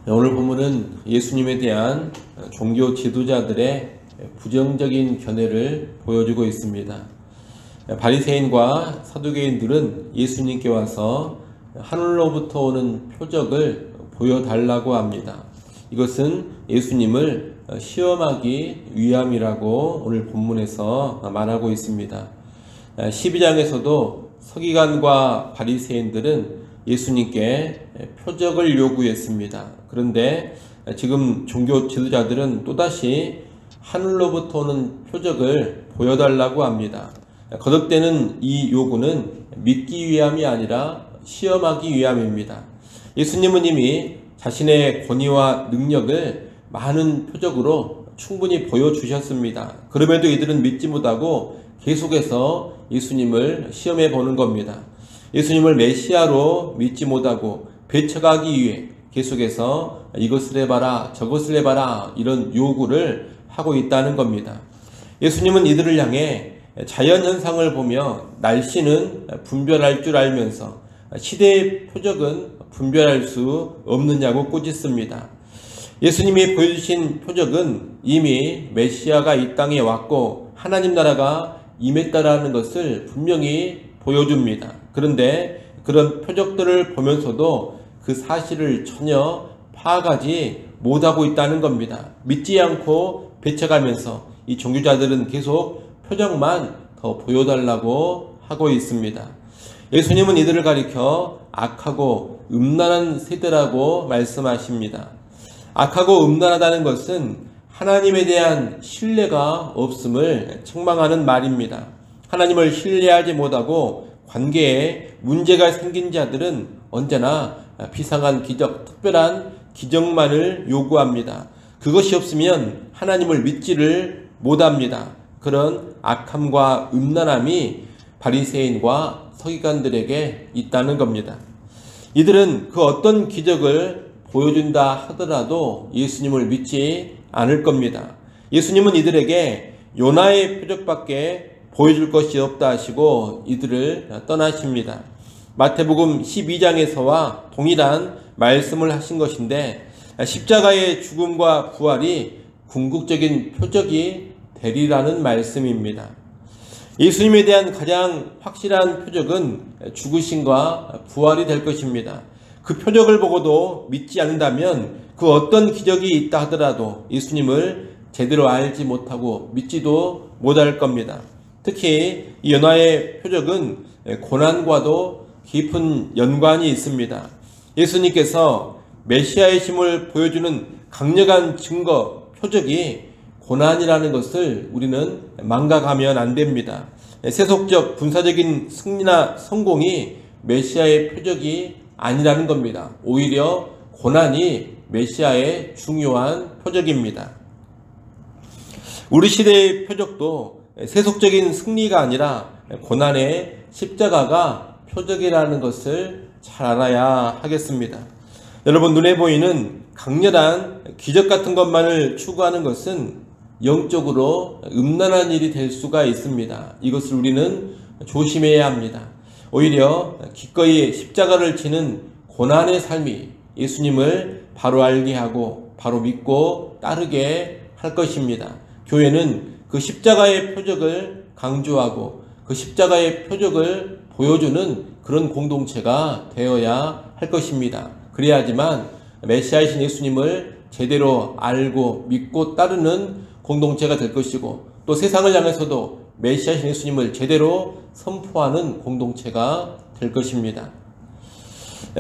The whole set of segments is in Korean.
오늘 본문은 예수님에 대한 종교 지도자들의 부정적인 견해를 보여주고 있습니다. 바리새인과 사두개인들은 예수님께 와서 하늘로부터 오는 표적을 보여달라고 합니다. 이것은 예수님을 시험하기 위함이라고 오늘 본문에서 말하고 있습니다. 12장에서도 서기관과 바리새인들은 예수님께 표적을 요구했습니다. 그런데 지금 종교 지도자들은 또다시 하늘로부터 오는 표적을 보여달라고 합니다. 거듭되는 이 요구는 믿기 위함이 아니라 시험하기 위함입니다. 예수님은 이미 자신의 권위와 능력을 많은 표적으로 충분히 보여주셨습니다. 그럼에도 이들은 믿지 못하고 계속해서 예수님을 시험해 보는 겁니다. 예수님을 메시아로 믿지 못하고 배척하기 위해 계속해서 이것을 해봐라 저것을 해봐라 이런 요구를 하고 있다는 겁니다. 예수님은 이들을 향해 자연현상을 보며 날씨는 분별할 줄 알면서 시대의 표적은 분별할 수 없느냐고 꾸짖습니다. 예수님이 보여주신 표적은 이미 메시아가 이 땅에 왔고 하나님 나라가 임했다라는 것을 분명히 보여줍니다. 그런데 그런 표적들을 보면서도 그 사실을 전혀 파악하지 못하고 있다는 겁니다. 믿지 않고 배척하면서 이 종교자들은 계속 표적만 더 보여달라고 하고 있습니다. 예수님은 이들을 가리켜 악하고 음란한 세대라고 말씀하십니다. 악하고 음란하다는 것은 하나님에 대한 신뢰가 없음을 책망하는 말입니다. 하나님을 신뢰하지 못하고 관계에 문제가 생긴 자들은 언제나 비상한 기적, 특별한 기적만을 요구합니다. 그것이 없으면 하나님을 믿지를 못합니다. 그런 악함과 음란함이 바리새인과 서기관들에게 있다는 겁니다. 이들은 그 어떤 기적을 보여준다 하더라도 예수님을 믿지 않을 겁니다. 예수님은 이들에게 요나의 표적밖에 보여줄 것이 없다 하시고 이들을 떠나십니다. 마태복음 12장에서와 동일한 말씀을 하신 것인데 십자가의 죽음과 부활이 궁극적인 표적이 되리라는 말씀입니다. 예수님에 대한 가장 확실한 표적은 죽으심과 부활이 될 것입니다. 그 표적을 보고도 믿지 않는다면 그 어떤 기적이 있다 하더라도 예수님을 제대로 알지 못하고 믿지도 못할 겁니다. 특히 이 요나의 표적은 고난과도 깊은 연관이 있습니다. 예수님께서 메시아의 힘을 보여주는 강력한 증거, 표적이 고난이라는 것을 우리는 망각하면 안 됩니다. 세속적 군사적인 승리나 성공이 메시아의 표적이 아니라는 겁니다. 오히려 고난이 메시아의 중요한 표적입니다. 우리 시대의 표적도 세속적인 승리가 아니라 고난의 십자가가 표적이라는 것을 잘 알아야 하겠습니다. 여러분, 눈에 보이는 강렬한 기적 같은 것만을 추구하는 것은 영적으로 음란한 일이 될 수가 있습니다. 이것을 우리는 조심해야 합니다. 오히려 기꺼이 십자가를 지는 고난의 삶이 예수님을 바로 알게 하고 바로 믿고 따르게 할 것입니다. 교회는 그 십자가의 표적을 강조하고 그 십자가의 표적을 보여주는 그런 공동체가 되어야 할 것입니다. 그래야지만 메시아이신 예수님을 제대로 알고 믿고 따르는 공동체가 될 것이고 또 세상을 향해서도 메시아이신 예수님을 제대로 선포하는 공동체가 될 것입니다.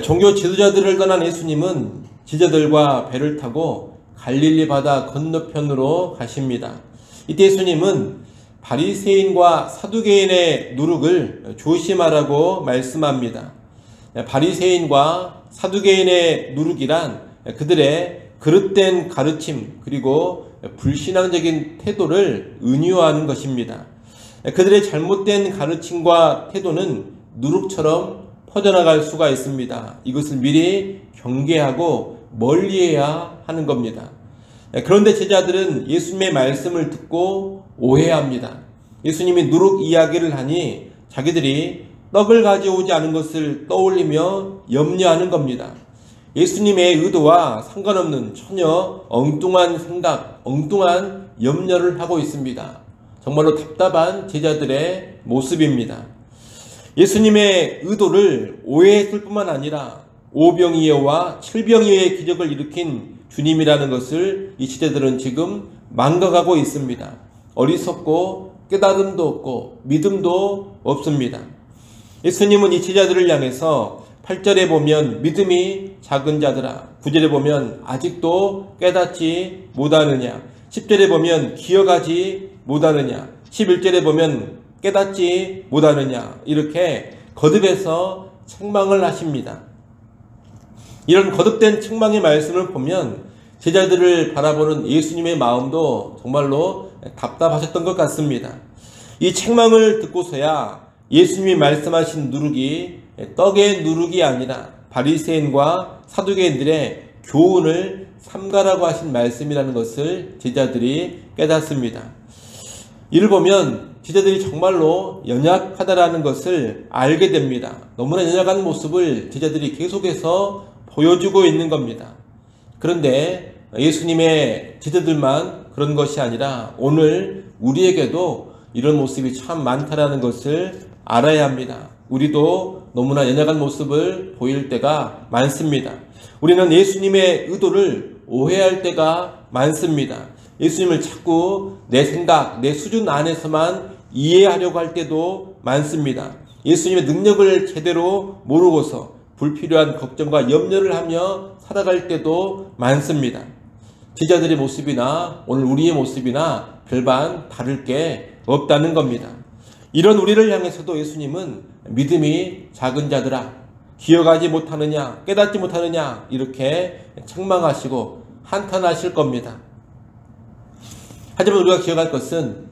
종교 지도자들을 떠난 예수님은 제자들과 배를 타고 갈릴리 바다 건너편으로 가십니다. 이때 예수님은 바리새인과 사두개인의 누룩을 조심하라고 말씀합니다. 바리새인과 사두개인의 누룩이란 그들의 그릇된 가르침 그리고 불신앙적인 태도를 은유하는 것입니다. 그들의 잘못된 가르침과 태도는 누룩처럼 퍼져나갈 수가 있습니다. 이것을 미리 경계하고 멀리해야 하는 겁니다. 그런데 제자들은 예수님의 말씀을 듣고 오해합니다. 예수님이 누룩 이야기를 하니 자기들이 떡을 가져오지 않은 것을 떠올리며 염려하는 겁니다. 예수님의 의도와 상관없는 전혀 엉뚱한 생각, 엉뚱한 염려를 하고 있습니다. 정말로 답답한 제자들의 모습입니다. 예수님의 의도를 오해했을 뿐만 아니라 오병이어와 칠병이어의 기적을 일으킨 주님이라는 것을 이 제자들은 지금 망각하고 있습니다. 어리석고 깨달음도 없고 믿음도 없습니다. 예수님은 이 제자들을 향해서 8절에 보면 믿음이 작은 자들아, 9절에 보면 아직도 깨닫지 못하느냐, 10절에 보면 기억하지 못하느냐, 11절에 보면 깨닫지 못하느냐, 이렇게 거듭해서 책망을 하십니다. 이런 거듭된 책망의 말씀을 보면 제자들을 바라보는 예수님의 마음도 정말로 답답하셨던 것 같습니다. 이 책망을 듣고서야 예수님이 말씀하신 누룩이 떡의 누룩이 아니라 바리새인과 사두개인들의 교훈을 삼가라고 하신 말씀이라는 것을 제자들이 깨닫습니다. 이를 보면 제자들이 정말로 연약하다라는 것을 알게 됩니다. 너무나 연약한 모습을 제자들이 계속해서 보여주고 있는 겁니다. 그런데 예수님의 제자들만 그런 것이 아니라 오늘 우리에게도 이런 모습이 참 많다라는 것을 알아야 합니다. 우리도 너무나 연약한 모습을 보일 때가 많습니다. 우리는 예수님의 의도를 오해할 때가 많습니다. 예수님을 자꾸 내 생각, 내 수준 안에서만 이해하려고 할 때도 많습니다. 예수님의 능력을 제대로 모르고서 불필요한 걱정과 염려를 하며 살아갈 때도 많습니다. 제자들의 모습이나 오늘 우리의 모습이나 별반 다를 게 없다는 겁니다. 이런 우리를 향해서도 예수님은 믿음이 작은 자들아, 기억하지 못하느냐, 깨닫지 못하느냐, 이렇게 책망하시고 한탄하실 겁니다. 하지만 우리가 기억할 것은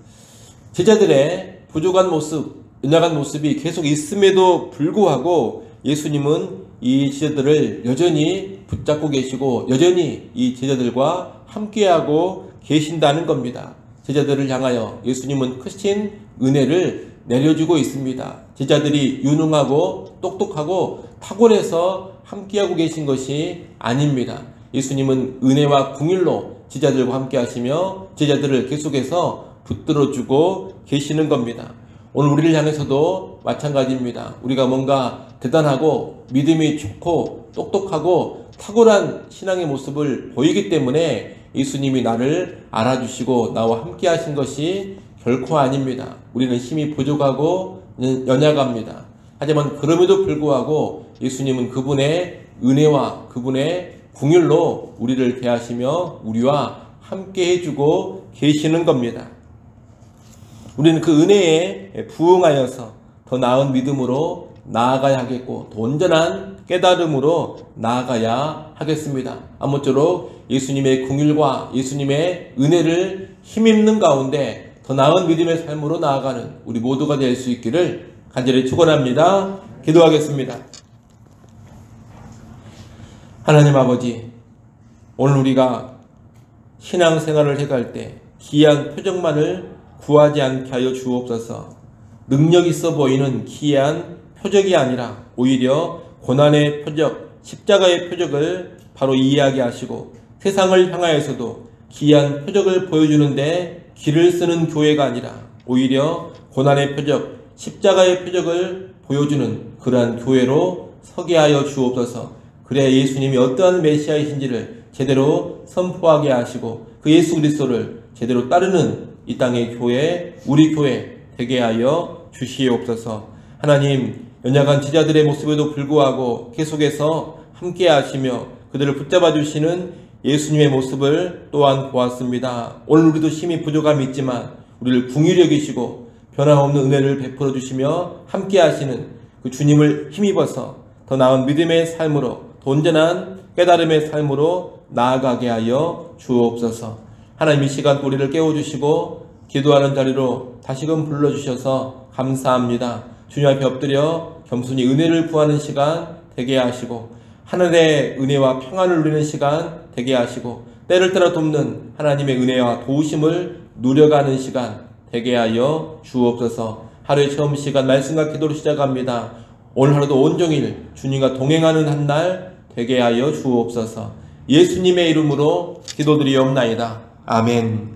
제자들의 부족한 모습, 연약한 모습이 계속 있음에도 불구하고 예수님은 이 제자들을 여전히 붙잡고 계시고 여전히 이 제자들과 함께하고 계신다는 겁니다. 제자들을 향하여 예수님은 크신 은혜를 내려주고 있습니다. 제자들이 유능하고 똑똑하고 탁월해서 함께하고 계신 것이 아닙니다. 예수님은 은혜와 긍휼로 제자들과 함께하시며 제자들을 계속해서 붙들어주고 계시는 겁니다. 오늘 우리를 향해서도 마찬가지입니다. 우리가 뭔가 대단하고 믿음이 좋고 똑똑하고 탁월한 신앙의 모습을 보이기 때문에 예수님이 나를 알아주시고 나와 함께 하신 것이 결코 아닙니다. 우리는 힘이 부족하고 연약합니다. 하지만 그럼에도 불구하고 예수님은 그분의 은혜와 그분의 긍휼로 우리를 대하시며 우리와 함께 해주고 계시는 겁니다. 우리는 그 은혜에 부응하여서 더 나은 믿음으로 나아가야 하겠고 더 온전한 깨달음으로 나아가야 하겠습니다. 아무쪼록 예수님의 긍휼과 예수님의 은혜를 힘입는 가운데 더 나은 믿음의 삶으로 나아가는 우리 모두가 될 수 있기를 간절히 축원합니다. 기도하겠습니다. 하나님 아버지, 오늘 우리가 신앙생활을 해갈 때 기이한 표적만을 구하지 않게 하여 주옵소서. 능력 있어 보이는 기이한 표적이 아니라 오히려 고난의 표적, 십자가의 표적을 바로 이해하게 하시고 세상을 향하여서도 기이한 표적을 보여주는데 길을 쓰는 교회가 아니라 오히려 고난의 표적, 십자가의 표적을 보여주는 그러한 교회로 서게 하여 주옵소서. 그래야 예수님이 어떠한 메시아이신지를 제대로 선포하게 하시고 그 예수 그리스도를 제대로 따르는 이 땅의 교회, 우리 교회 되게 하여 주시옵소서. 하나님, 연약한 제자들의 모습에도 불구하고 계속해서 함께 하시며 그들을 붙잡아 주시는 예수님의 모습을 또한 보았습니다. 오늘 우리도 힘이 부족함이 있지만 우리를 긍휼히 여기시고 변함없는 은혜를 베풀어 주시며 함께 하시는 그 주님을 힘입어서 더 나은 믿음의 삶으로 더 온전한 깨달음의 삶으로 나아가게 하여 주옵소서. 하나님, 이 시간 우리를 깨워주시고 기도하는 자리로 다시금 불러주셔서 감사합니다. 주님 앞에 엎드려 겸손히 은혜를 구하는 시간 되게 하시고 하늘의 은혜와 평안을 누리는 시간 되게 하시고 때를 따라 돕는 하나님의 은혜와 도우심을 누려가는 시간 되게 하여 주옵소서. 하루의 처음 시간 말씀과 기도로 시작합니다. 오늘 하루도 온종일 주님과 동행하는 한 날 되게 하여 주옵소서. 예수님의 이름으로 기도드리옵나이다. 아멘.